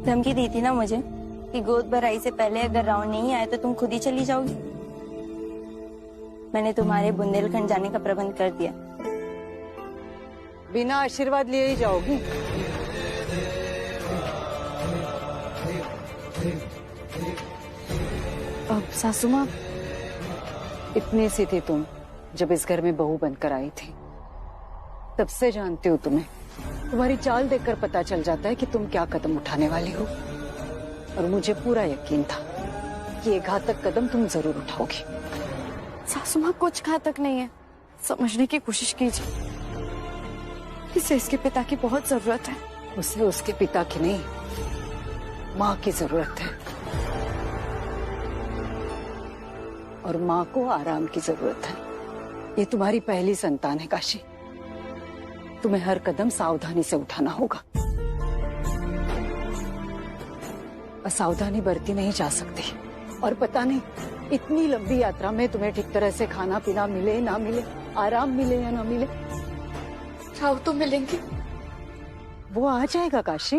धमकी दी थी ना मुझे कि गोद भराई से पहले अगर राउंड नहीं आए तो तुम खुद ही चली जाओगी। मैंने तुम्हारे बुंदेलखंड जाने का प्रबंध कर दिया। बिना आशीर्वाद लिए ही जाओगी? अब सासू माँ, इतनी सी थी तुम जब इस घर में बहू बनकर आई थी, तब से जानती हूँ तुम्हें। तुम्हारी चाल देखकर पता चल जाता है कि तुम क्या कदम उठाने वाली हो, और मुझे पूरा यकीन था कि ये घातक कदम तुम जरूर उठाओगी। सासू माँ, कुछ घातक नहीं है, समझने की कोशिश कीजिए। इसे इसके पिता की बहुत जरूरत है। उसे उसके पिता की नहीं, माँ की जरूरत है, और माँ को आराम की जरूरत है। ये तुम्हारी पहली संतान है काशी, तुम्हें हर कदम सावधानी से उठाना होगा। असावधानी बरती नहीं जा सकती, और पता नहीं इतनी लंबी यात्रा में तुम्हें ठीक तरह से खाना पीना मिले ना मिले, आराम मिले या ना मिले। राव तो मिलेंगे, वो आ जाएगा काशी।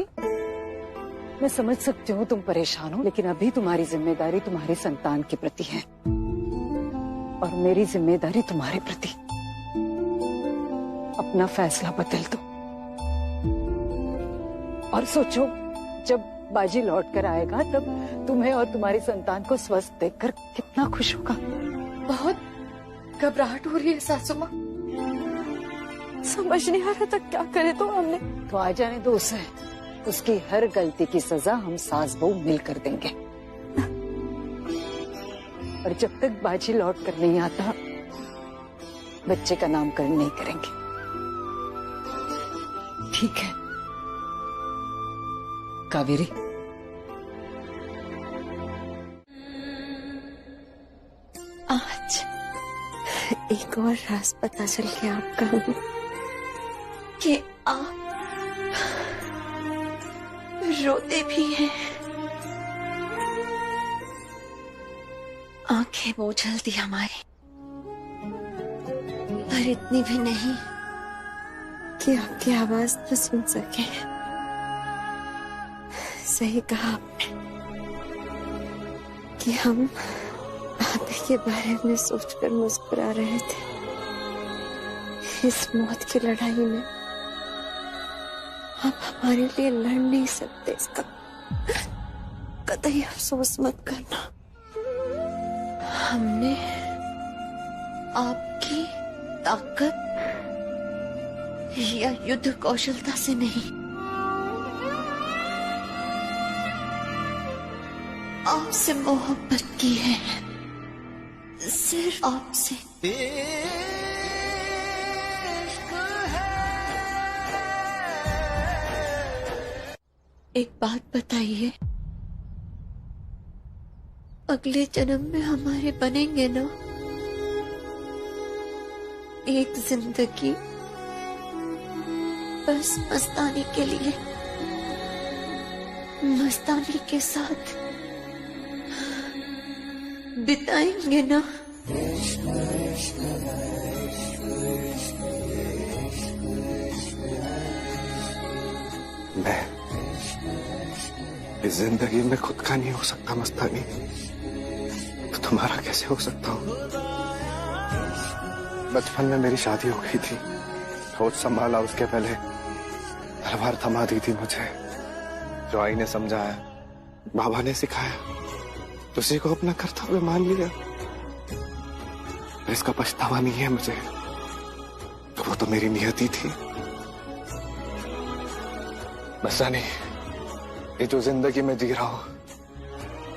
मैं समझ सकती हूँ तुम परेशान हो, लेकिन अभी तुम्हारी जिम्मेदारी तुम्हारी संतान के प्रति है, और मेरी जिम्मेदारी तुम्हारे प्रति। अपना फैसला बदल दो और सोचो, जब बाजी लौट कर आएगा तब तुम्हें और तुम्हारी संतान को स्वस्थ देखकर कितना खुश होगा। बहुत घबराहट हो रही है सासू माँ, समझ नहीं आ रहा था क्या करे। तो हमने तो आ जाने दो उसे, उसकी हर गलती की सजा हम सास बहू मिलकर देंगे। और जब तक बाजी लौट कर नहीं आता, बच्चे का नामकरण नहीं करेंगे, ठीक है कावेरी? आज एक और राज पता चल गया आपका, कि आप रोते भी हैं। आंखें बोझल थी हमारी, पर इतनी भी नहीं कि आपकी आवाज न सुन सके। सही कहा आपने कि हम आप के बारे में सोचकर मुस्कुरा रहे थे। इस मौत की लड़ाई में आप हमारे लिए लड़ नहीं सकते, इसका कतई अफसोस मत करना। हमने आपकी ताकत या युद्ध कौशलता से नहीं, आपसे मोहब्बत की है, सिर्फ आपसे। एक बात बताइए, अगले जन्म में हमारे बनेंगे ना एक जिंदगी बस मस्तानी के लिए, मस्तानी के साथ बिताएंगे ना? मैं इस जिंदगी में खुद का नहीं हो सकता मस्तानी, तो तुम्हारा कैसे हो सकता हूँ? बचपन में मेरी शादी हो गई थी, होश संभाला उसके पहले तलवार थमा दी थी मुझे। जो आई ने समझाया, बाबा ने सिखाया, उसी को अपना कर्तव्य मान लिया। इसका पछतावा नहीं है मुझे, तो वो तो मेरी नियति थी। मस्तानी, ये जो जिंदगी में जी रहा हूं,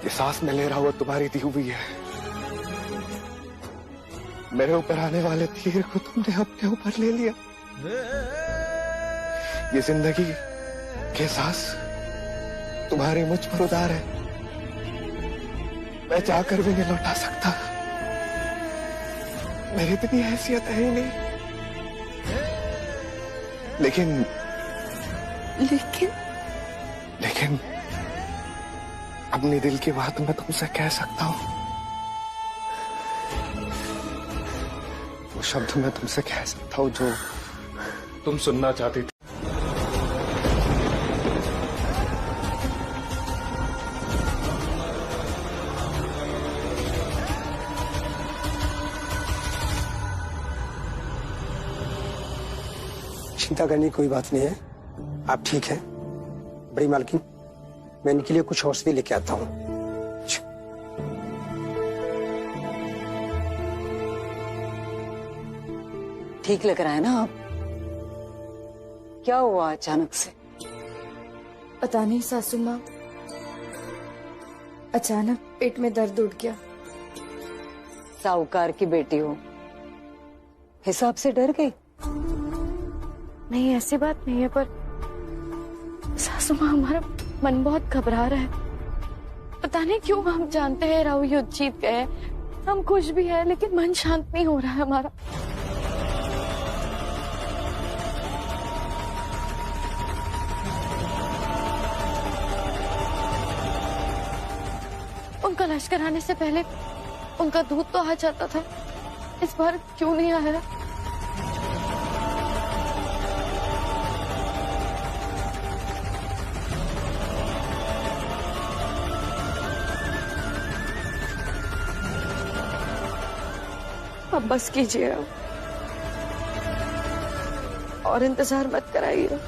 ये सांस में ले रहा हूं, तुम्हारी दी हुई है। मेरे ऊपर आने वाले तीर को तुमने अपने ऊपर ले लिया। ये जिंदगी के सांस तुम्हारी मुझ पर उदार है, मैं चाहकर भी नहीं लौटा सकता। मेरी इतनी हैसियत है ही नहीं। लेकिन अपनी दिल की बात मैं तुमसे कह सकता हूं। वो शब्द मैं तुमसे कह सकता हूं जो तुम सुनना चाहती थी। चिंता करने की कोई बात नहीं है, आप ठीक हैं। बड़ी मालकिन, मैं इनके लिए कुछ औषधि लेके आता हूँ। ठीक लग रहा है ना आप? क्या हुआ अचानक से? पता नहीं सासू माँ, अचानक पेट में दर्द उठ गया। साहूकार की बेटी हो, हिसाब से डर गई? नहीं, ऐसी बात नहीं है, पर सासू माँ हमारा मन बहुत घबरा रहा है। पता नहीं क्यों। हम जानते हैं राहु युद्ध जीत गए, हम खुश भी हैं, लेकिन मन शांत नहीं हो रहा है हमारा। उनका लश्कर आने से पहले उनका दूध तो आ जाता था, इस बार क्यों नहीं आया? अब बस कीजिए और इंतजार मत कराइए।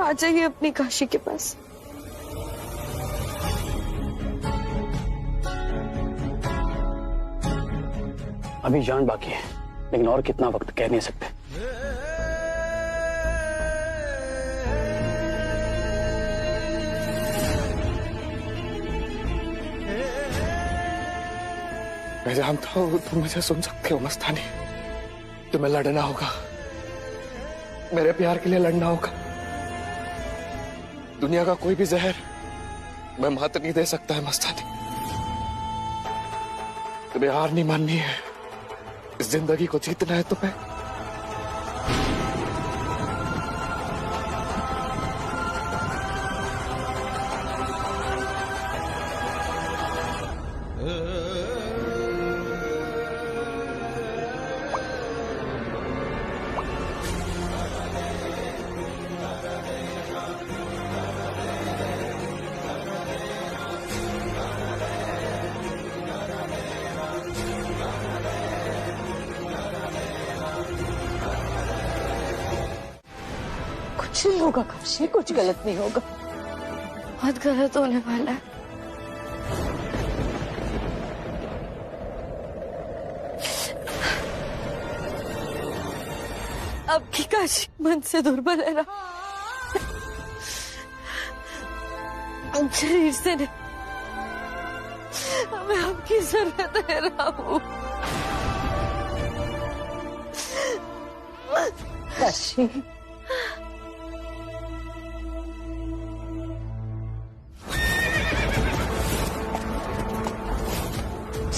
आ जाइए अपनी काशी के पास। अभी जान बाकी है, लेकिन और कितना वक्त कह नहीं सकते। मैं जानता हूँ तुम मुझे सुन सकते हो मस्तानी। तुम्हें लड़ना होगा, मेरे प्यार के लिए लड़ना होगा। दुनिया का कोई भी जहर मैं मात नहीं दे सकता है मस्तानी। तुम्हें हार नहीं माननी है, इस जिंदगी को जीतना है तुम्हें। कुछ नहीं होगा काशी, कुछ गलत नहीं होगा। बहुत गलत होने वाला है। अब की काशी मन से दुर्बल है रहा, हम शरीर से नहीं। हमें आपकी जरूरत है राहु। काशी,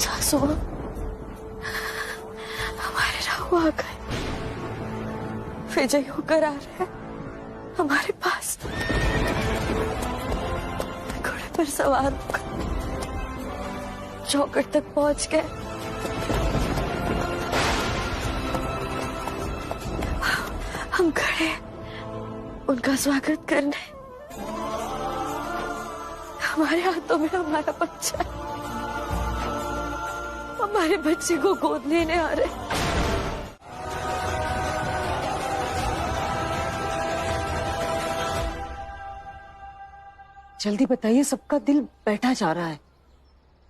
सासू हमारे राहु आ गए, विजय होकर आ रहे हैं हमारे पास। घोड़े पर सवार होकर चौखट तक पहुंच गए। हम खड़े उनका स्वागत करने। हमारे हाथों में हमारा बच्चा, हमारे बच्चे को गोद लेने आ रहे। जल्दी बताइए, सबका दिल बैठा जा रहा है।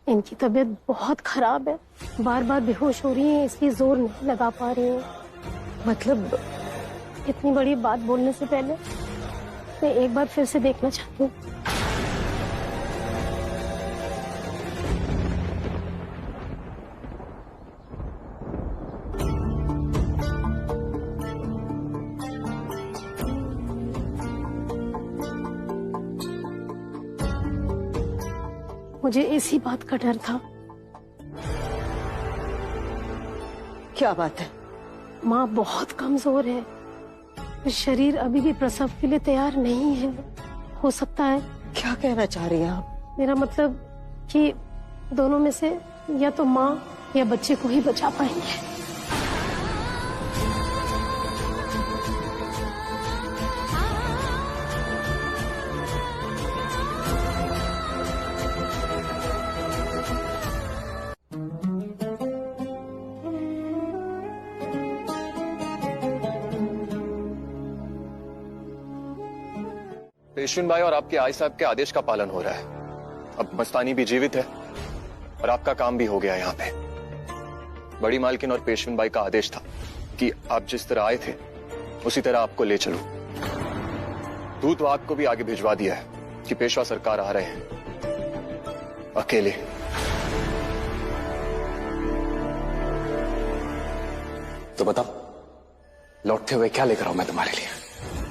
इनकी तबीयत बहुत खराब है, बार बार बेहोश हो रही है, इसलिए जोर नहीं लगा पा रही हूँ। मतलब इतनी बड़ी बात बोलने से पहले मैं एक बार फिर से देखना चाहती हूँ। मुझे इसी बात का डर था। क्या बात है? माँ बहुत कमजोर है, शरीर अभी भी प्रसव के लिए तैयार नहीं है। हो सकता है। क्या कहना चाह रही हैं आप? मेरा मतलब कि दोनों में से या तो माँ या बच्चे को ही बचा पाएंगे। पेशवेन भाई और आपके आई साहब के आदेश का पालन हो रहा है। अब मस्तानी भी जीवित है और आपका काम भी हो गया यहाँ पे। बड़ी मालकिन और पेशवेन भाई का आदेश था कि आप जिस तरह आए थे उसी तरह आपको ले चलो। दूतवाहक को भी आगे भिजवा दिया है कि पेशवा सरकार आ रहे हैं अकेले। तो बताओ, लौटते हुए क्या लेकर आऊं मैं तुम्हारे लिए?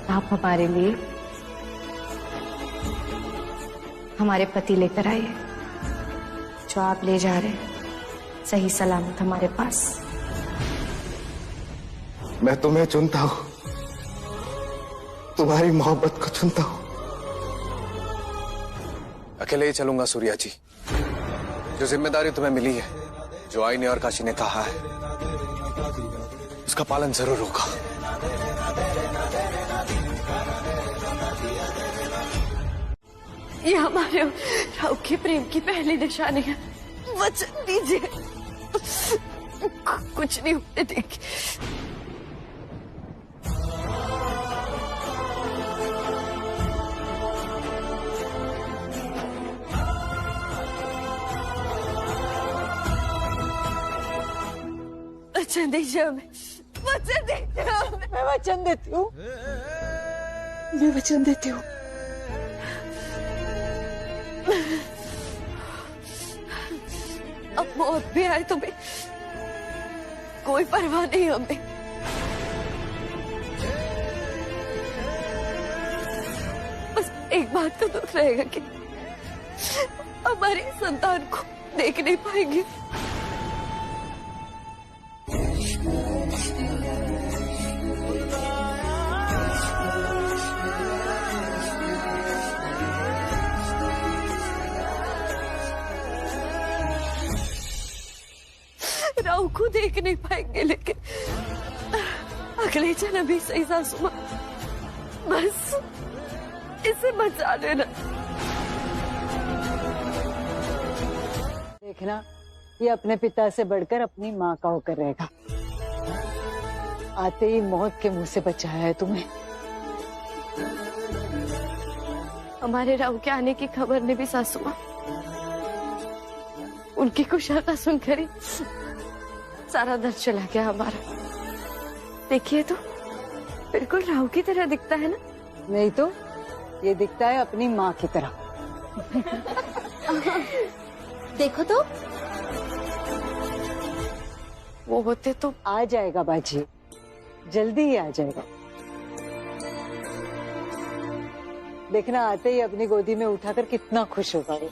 आप हमारे लिए हमारे पति लेकर आए, जो आप ले जा रहे हैं सही सलामत हमारे पास। मैं तुम्हें चुनता हूं, तुम्हारी मोहब्बत को चुनता हूं। अकेले ही चलूंगा सूर्या जी। जो जिम्मेदारी तुम्हें मिली है, जो आईने और काशी ने कहा है, उसका पालन जरूर होगा। ये हमारे राव के प्रेम की पहली निशानी है। वचन दीजिए कुछ नहीं होने देगी। वचन दीजिए हमें, वचन दीजिए हमें। मैं वचन देती हूँ, मैं वचन देती हूँ। अब मौत भी आए तो भी कोई परवाह नहीं हमें। बस एक बात का दुख रहेगा कि हमारी संतान को देख नहीं पाएंगे। राव को देख नहीं पाएंगे, लेकिन अगले जन्म भी सही सासू मां, बस इसे बचा लेना। देखना, ये अपने पिता से बढ़कर अपनी माँ का होकर रहेगा। आते ही मौत के मुंह से बचाया है तुम्हें। हमारे राव के आने की खबर ने भी सासू मां, उनकी कुशलता सुनकर ही सारा दर्द चला गया हमारा। देखिए तो बिल्कुल राव की तरह दिखता है ना। नहीं तो ये दिखता है अपनी माँ की तरह। देखो तो वो होते तो आ जाएगा बाजी, जल्दी ही आ जाएगा। देखना, आते ही अपनी गोदी में उठाकर कितना खुश होगा वो।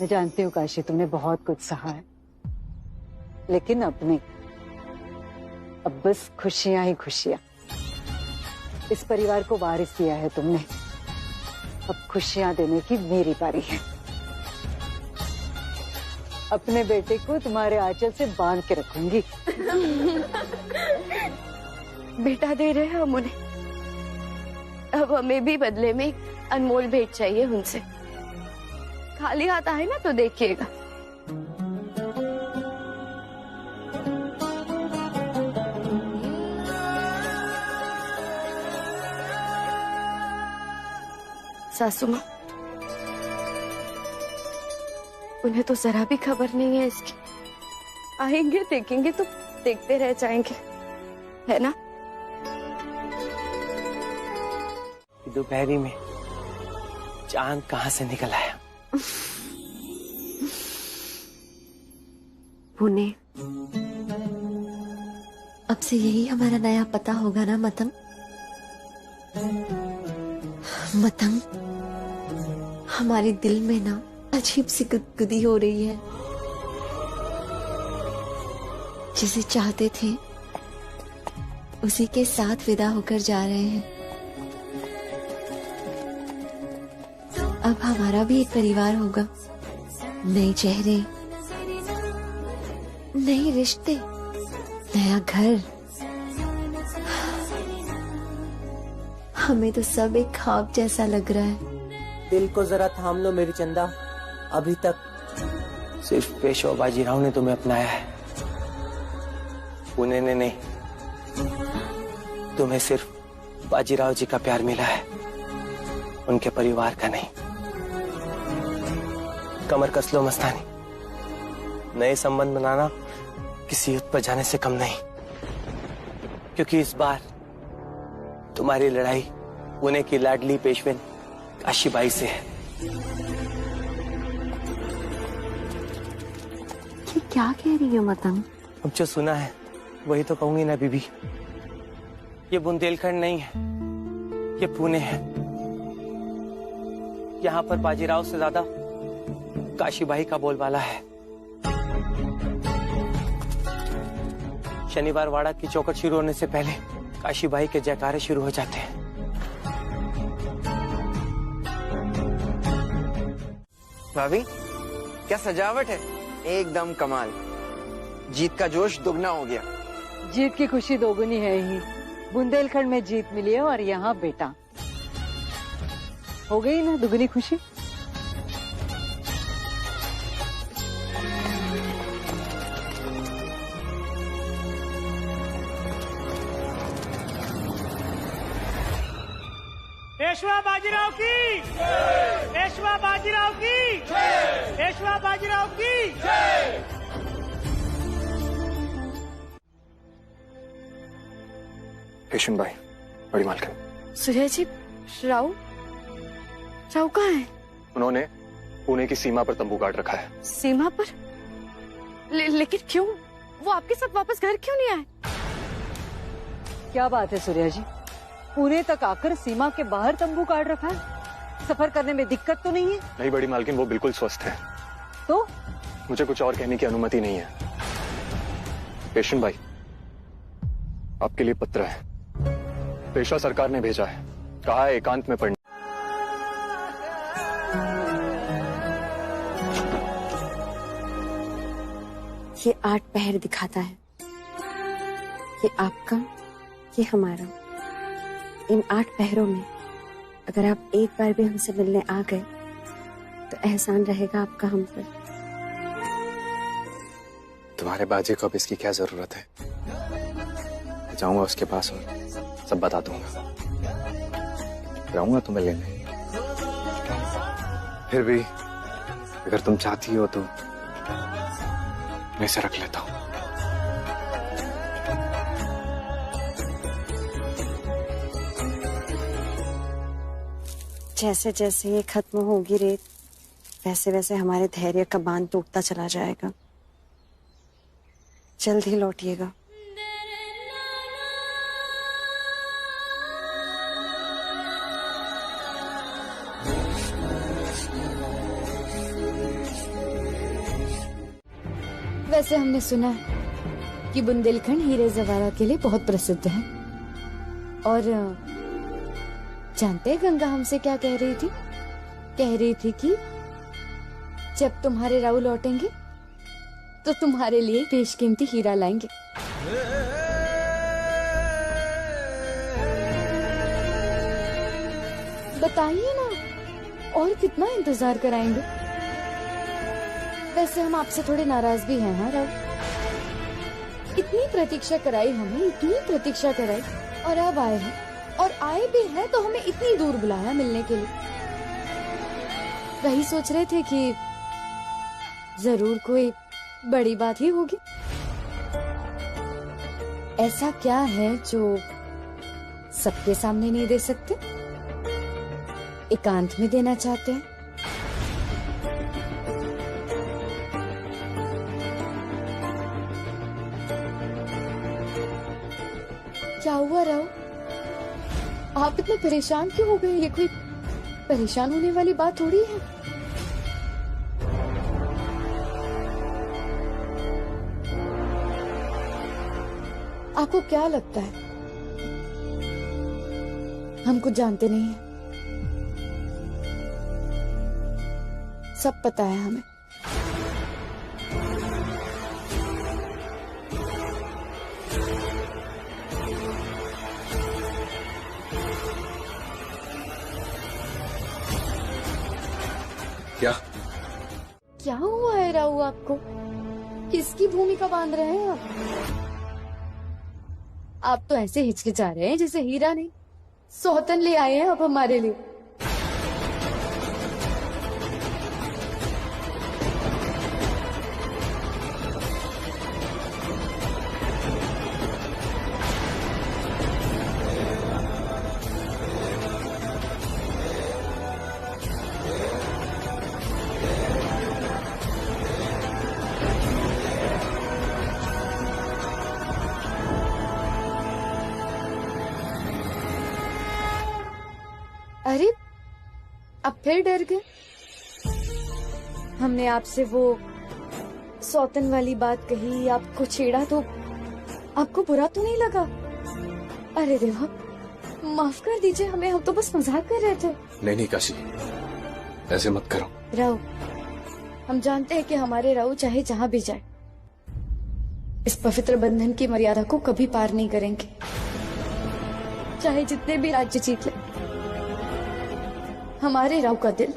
मैं जानती हूँ काशी, तुमने बहुत कुछ सहा है, लेकिन अपने अब बस खुशियां ही खुशियां। इस परिवार को वारिस दिया है तुमने, अब खुशियां देने की मेरी बारी है। अपने बेटे को तुम्हारे आंचल से बांध के रखूंगी। बेटा दे रहे हैं हम उन्हें, अब हमें भी बदले में एक अनमोल भेंट चाहिए उनसे। खाली हाथ आए ना तो देखिएगा। सासू मां, उन्हें तो जरा भी खबर नहीं है इसकी। आएंगे, देखेंगे तो देखते रह जाएंगे, है ना? दोपहरी में चांद कहाँ से निकल आया? पुणे, अब से यही हमारा नया पता होगा ना मतंग? मतंग, हमारे दिल में ना अजीब सी गुदगुदी हो रही है। जिसे चाहते थे उसी के साथ विदा होकर जा रहे हैं। अब हमारा भी एक परिवार होगा, नए चेहरे, नए रिश्ते, नया घर। हमें तो सब एक ख्वाब जैसा लग रहा है। दिल को जरा थाम लो मेरी चंदा, अभी तक सिर्फ पेशवा बाजीराव ने तुम्हें अपनाया है, पुणे ने नहीं। तुम्हें सिर्फ बाजीराव जी का प्यार मिला है। उनके परिवार का नहीं। कमर कस लो मस्तानी, नए संबंध बनाना किसी युद्ध पर जाने से कम नहीं, क्योंकि इस बार तुम्हारी लड़ाई पुणे की लाडली पेशवेन काशीबाई से है। ये क्या कह रही हो मतंग? अब जो सुना है वही तो कहूंगी ना बीबी। ये बुंदेलखंड नहीं है, ये पुणे है। यहाँ पर बाजीराव से ज्यादा काशीबाई का बोलबाला है। शनिवार वाड़ा की चौकट शुरू होने से पहले काशीबाई के जयकारे शुरू हो जाते हैं। भाभी, क्या सजावट है, एकदम कमाल। जीत का जोश दुगना हो गया। जीत की खुशी दोगुनी है ही। बुंदेलखंड में जीत मिली है और यहाँ बेटा। हो गई ना दुगनी खुशी। पेशवा बाजीराव की, पेशवा बाजीराव की, पेशवा बाजीराव की। पेशेंट भाई, बड़ी मालकिन। सूर्या जी, राव कहाँ है? उन्होंने पुणे की सीमा पर तंबू गाड़ रखा है। सीमा पर? लेकिन क्यों? वो आपके साथ वापस घर क्यों नहीं आए? क्या बात है सूर्या जी, पुणे तक आकर सीमा के बाहर तंबू काट रखा है? सफर करने में दिक्कत तो नहीं है? नहीं बड़ी मालकिन, वो बिल्कुल स्वस्थ है। तो मुझे कुछ और कहने की अनुमति नहीं है। पेशेंट भाई, आपके लिए पत्र है। पेशवा सरकार ने भेजा है, कहा है एकांत में पढ़ने। ये 8 पहर दिखाता है। ये आपका, ये हमारा। इन 8 पहरों में अगर आप एक बार भी हमसे मिलने आ गए तो एहसान रहेगा आपका हम पर। तुम्हारे बाजी को अब इसकी क्या जरूरत है? मैं जाऊंगा उसके पास और सब बता दूंगा। जाऊंगा तुम्हें लेने। फिर भी अगर तुम चाहती हो तो मैं इसे रख लेता हूं। जैसे जैसे ये खत्म होगी रेत, वैसे वैसे हमारे धैर्य का बांध टूटता चला जाएगा। जल्द ही लौटिएगा। वैसे हमने सुना है कि बुंदेलखंड हीरे जवाहरात के लिए बहुत प्रसिद्ध है। और जानते हैं गंगा हमसे क्या कह रही थी? कह रही थी कि जब तुम्हारे राव लौटेंगे तो तुम्हारे लिए बेशकीमती हीरा लाएंगे। बताइए ना, और कितना इंतजार कराएंगे? वैसे हम आपसे थोड़े नाराज भी हैं, हाँ राव? इतनी प्रतीक्षा कराई हमने, इतनी प्रतीक्षा कराई, और अब आए हैं, और आए भी हैं तो हमें इतनी दूर बुलाया मिलने के लिए। वही सोच रहे थे कि जरूर कोई बड़ी बात ही होगी। ऐसा क्या है जो सबके सामने नहीं दे सकते, एकांत में देना चाहते हैं? क्या हुआ राव? आप इतने परेशान क्यों हो गए? ये कोई परेशान होने वाली बात थोड़ी है। आपको क्या लगता है हम कुछ जानते नहीं हैं? सब पता है हमें। क्या हुआ है राहु आपको? किसकी भूमिका बांध रहे हैं आप तो ऐसे हिचकिचा रहे हैं जैसे हीरा नहीं, सौतन ले आए हैं आप हमारे लिए। अरे अब फिर डर गए? हमने आपसे वो सौतन वाली बात कही, आपको छेड़ा तो आपको बुरा तो नहीं लगा? अरे देवा, माफ कर दीजिए हमें, हम तो बस मजाक कर रहे थे। नहीं नहीं काशी, ऐसे मत करो। राव, हम जानते हैं कि हमारे राव चाहे जहाँ भी जाए इस पवित्र बंधन की मर्यादा को कभी पार नहीं करेंगे, चाहे जितने भी राज्य जीत ले। हमारे राव का दिल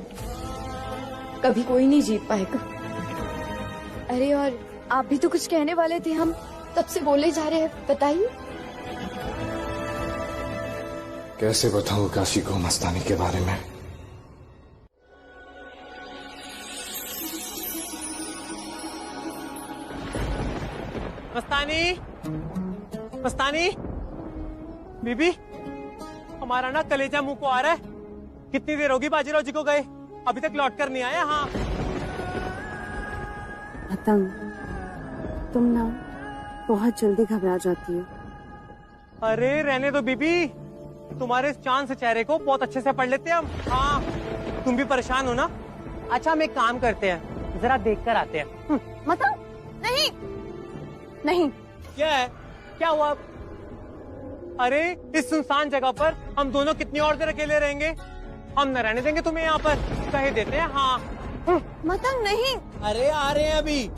कभी कोई नहीं जीत पाएगा। अरे और आप भी तो कुछ कहने वाले थे, हम तब से बोले जा रहे हैं, बताइए। कैसे बताऊं काशी को मस्तानी के बारे में? मस्तानी, मस्तानी, बीबी, हमारा ना कलेजा मुंह को आ रहा है। कितनी देर होगी बाजीराव जी को गए, अभी तक लौट कर नहीं आया। हाँ पतंग, तुम ना बहुत जल्दी घबरा जाती हो। अरे रहने दो बीबी, तुम्हारे इस चांद से चेहरे को बहुत अच्छे से पढ़ लेते हैं हम। हाँ, तुम भी परेशान हो ना? अच्छा हम एक काम करते हैं, जरा देख कर आते हैं। मतलब नहीं नहीं। क्या है, क्या हुआ? अरे इस सुनसान जगह पर हम दोनों कितनी और देर अकेले रहेंगे? हम न रहने देंगे तुम्हें यहाँ पर, कह देते हैं। हाँ मतलब नहीं। अरे आ रहे हैं अभी।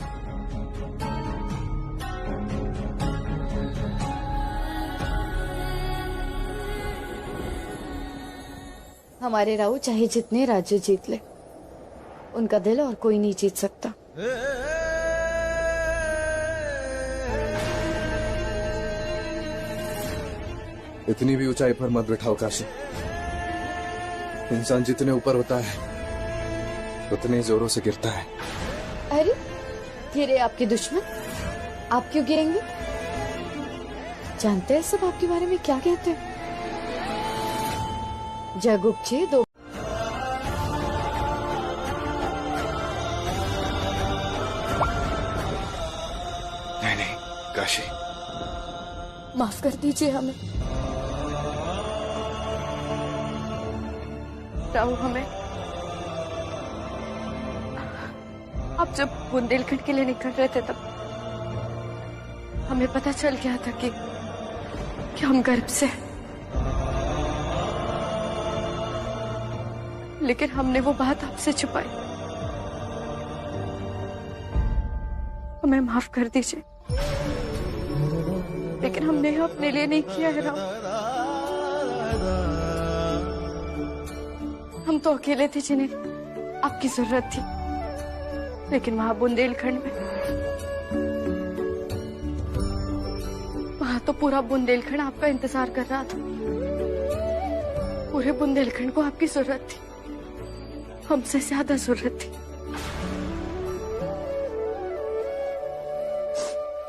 हमारे राव चाहे जितने राज्य जीत ले, उनका दिल और कोई नहीं जीत सकता। इतनी भी ऊंचाई पर मत बैठाओ काशी। इंसान जितने ऊपर होता है उतने जोरों से गिरता है। अरे गिरे आपके दुश्मन, आप क्यों गिरेंगे? जानते हैं सब आपके बारे में क्या कहते हैं? जग उपजे दो। नहीं नहीं काशी, माफ कर दीजिए हमें। राव, हमें आप जब बुंदेलखंड के लिए निकल रहे थे तब हमें पता चल गया था कि हम गर्भ से हैं। लेकिन हमने वो बात आपसे छुपाई। हमें माफ कर दीजिए, लेकिन हमने अपने लिए नहीं किया है राव। हम तो अकेले थे जिन्हें आपकी जरूरत थी, लेकिन वहां बुंदेलखंड में, वहां तो पूरा बुंदेलखंड आपका इंतजार कर रहा था। पूरे बुंदेलखंड को आपकी जरूरत थी, हमसे ज्यादा जरूरत थी।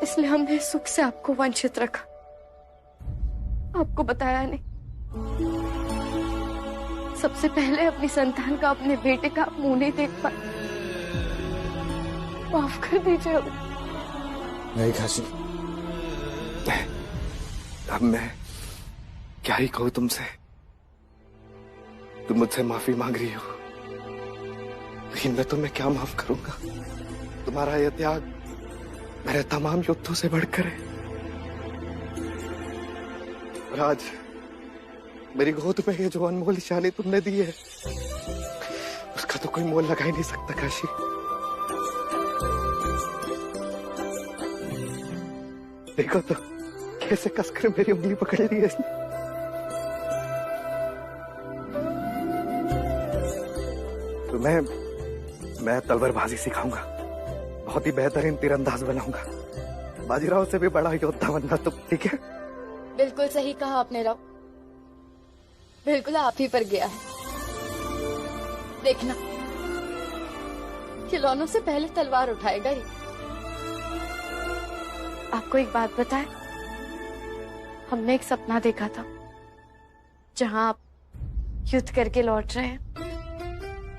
इसलिए हमने सुख से आपको वंचित रखा, आपको बताया नहीं। सबसे पहले अपनी संतान का, अपने बेटे का मुंह नहीं देख पाए। माफ कर दीजिए। नहीं काशी, अब मैं क्या ही कहूँ तुमसे। तुम मुझसे माफी मांग रही हो, लेकिन मैं तुम्हें क्या माफ करूंगा? तुम्हारा यह त्याग मेरे तमाम युद्धों से बढ़कर है। और आज मेरी गोद में ये जो अनमोल निशानी तुमने दी है, उसका तो कोई मोल लगा ही नहीं सकता काशी। देखो तो कैसे कसकर मेरी उंगली पकड़ ली है इसने। तो मैं तलवारबाजी सिखाऊंगा, बहुत ही बेहतरीन तीरंदाज बनाऊंगा, बाजीराव से भी बड़ा योद्धा बनना तुम, ठीक है? बिल्कुल सही कहा आपने राव, बिल्कुल आप ही पर गया है। देखना, खिलौनों से पहले तलवार उठाएगा ही। आपको एक बात बताए, हमने एक सपना देखा था जहां आप युद्ध करके लौट रहे हैं,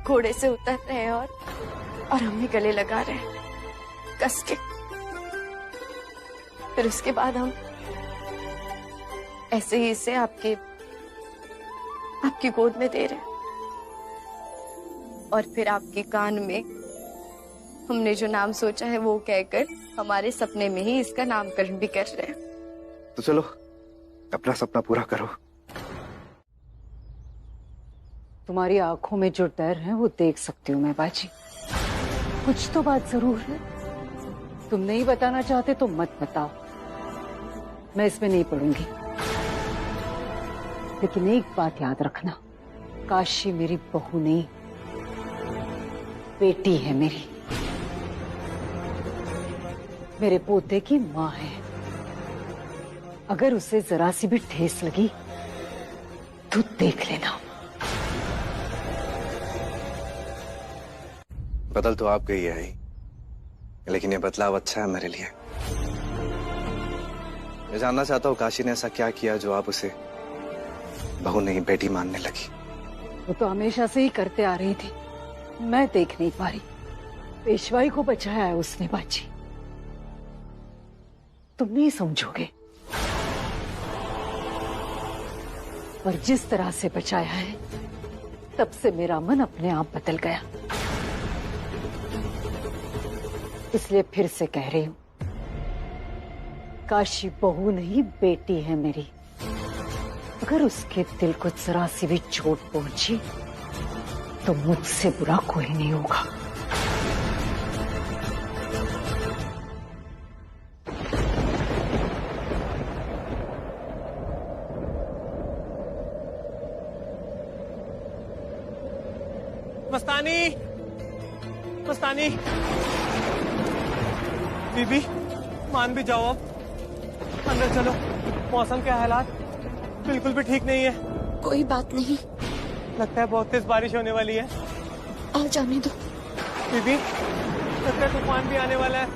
घोड़े से उतर रहे हैं और हमें गले लगा रहे हैं कस के। फिर उसके बाद हम ऐसे ही इसे आपके आपकी गोद में दे रहे हैं, और फिर आपके कान में हमने जो नाम सोचा है वो कहकर हमारे सपने में ही इसका नामकरण भी कर रहे हैं। तो चलो अपना सपना पूरा करो। तुम्हारी आंखों में जो डर है वो देख सकती हूँ मैं बाजी। कुछ तो बात जरूर है। तुम नहीं बताना चाहते तो मत बताओ, मैं इसमें नहीं पड़ूंगी। लेकिन एक बात याद रखना, काशी मेरी बहू नहीं, बेटी है मेरी, मेरे पोते की माँ है। अगर उसे जरा सी भी ठेस लगी तो देख लेना। बदल तो आप गई है ही, लेकिन ये बदलाव अच्छा है मेरे लिए। मैं जानना चाहता हूँ काशी ने ऐसा क्या किया जो आप उसे बहू नहीं बेटी मानने लगी। वो तो हमेशा से ही करते आ रही थी, मैं देख नहीं पा रही। पेशवाई को बचाया है उसने बाजी, तुम नहीं समझोगे। पर जिस तरह से बचाया है तब से मेरा मन अपने आप बदल गया। इसलिए फिर से कह रही हूं, काशी बहू नहीं बेटी है मेरी। अगर उसके दिल को जरा सी भी चोट पहुंची तो मुझसे बुरा कोई नहीं होगा। मस्तानी, मस्तानी, बीबी मान भी जाओ, अब अंदर चलो। मौसम के हालात बिल्कुल भी ठीक नहीं है। कोई बात नहीं, लगता है बहुत तेज बारिश होने वाली है। आ जाने दो। बीबी लगता है तूफान भी आने वाला है।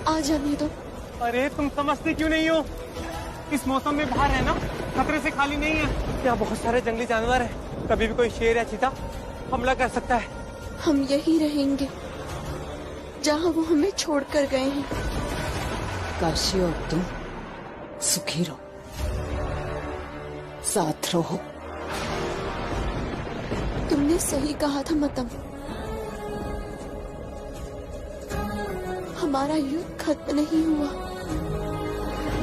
आ जाने दो। अरे तुम समझती क्यों नहीं हो? इस मौसम में बाहर है ना, खतरे से खाली नहीं है। यहाँ बहुत सारे जंगली जानवर है, कभी भी कोई शेर या चीता हमला कर सकता है। हम यही रहेंगे जहाँ वो हमें छोड़कर गए हैं। काशी और तुम सुखी रहो, साथ रहो। तुमने सही कहा था मतम, हमारा युद्ध खत्म नहीं हुआ,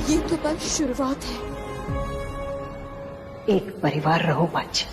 ये तो बस शुरुआत है। एक परिवार रहो बाजी।